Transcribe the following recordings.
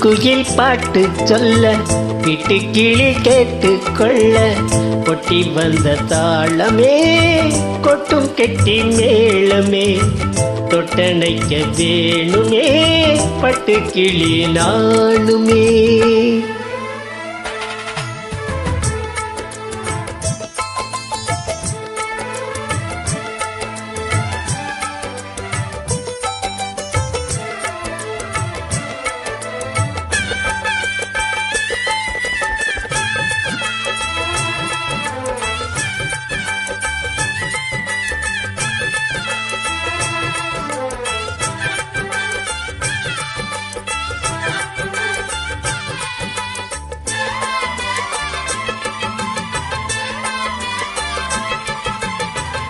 காட்டுக்குயில் பாட்டு சொல்ல விட்டு கிளி கேட்டு கொள்ள கொட்டி வந்த தாளமே கொட்டும் கெட்டி மேளமே தொட்டணைக்க வேணுமே பட்டு கிளி நானுமே.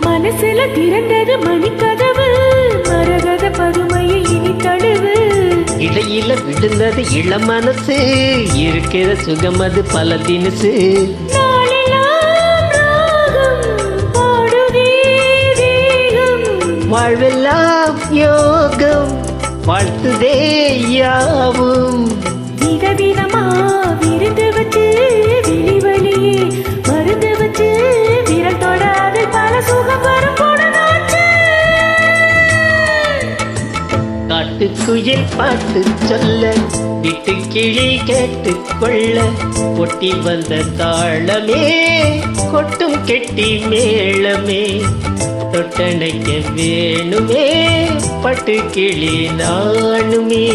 மனசுல திறந்தது மணிக்கதவு மரகத பதுமையை இனி தழுவு இடையில விழுந்தது இள மனசு இருக்கிற சுகமது பல தினசு வாழ்வெல்லாம் யோகம் வாழ்த்துதே யாவும் விதவிதமா விருந்து வச்சு விழிவழியே மருந்து வச்சு விரல் தொடாது பல சுகம் வரும் காட்டுக்குயில் பாட்டு சொல்ல விட்டு கிளி கேட்டு கொள்ள ஒட்டி வந்த தாளமே கொட்டும் கெட்டி மேளமே தொட்டணைக்க வேணுமே பட்டு கிளி நானுமே.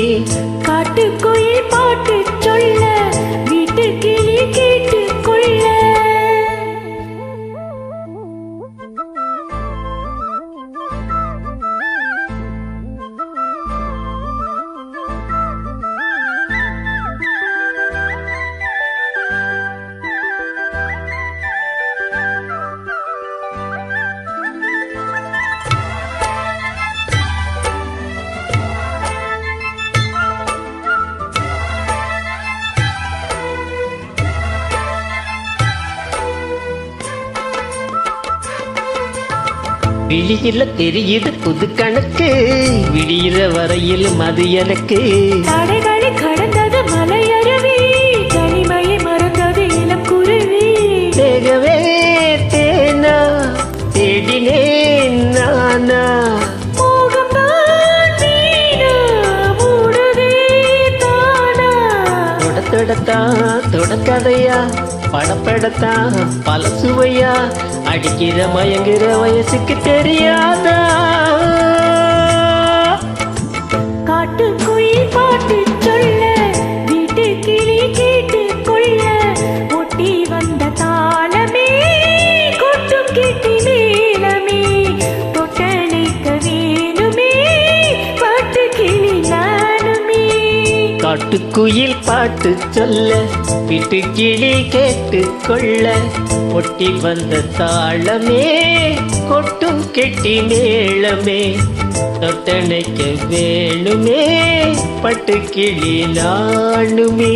காட்டுக்குயில் பாட்டு சொல்ல வீட்டு கிளி கேட்டு கொள்ள. விழியில தெரியுது புது கணக்கு விடியிற வரையில் மது எனக்கு தடைகளை கடந்தது மலையருவி தனிமையை மறந்தது இளக்குருவி தேகவே தேனா தேடினேன் நானா தொடக்கதையா படப்படத்தா பல சுவையா அடிக்கிற மயங்குற வயசுக்கு தெரியாதா. காட்டுக்குயில் பாட்டு சொல்ல வீட்டு கிளி கேட்டு கொள்ள ஒட்டி வந்த தாளமே கொட்டும் கெட்டி மேளமே தொட்டணைக்க வேணுமே பாட்டு கிளி நானுமே. காட்டுக்குயில் பாட்டு சொல்ல விட்டு கிளி கேட்டு கொள்ள ஒட்டி வந்த தாளமே கொட்டும் கெட்டி மேளமே தொட்டணைக்க வேணுமே பட்டு கிளி நானுமே.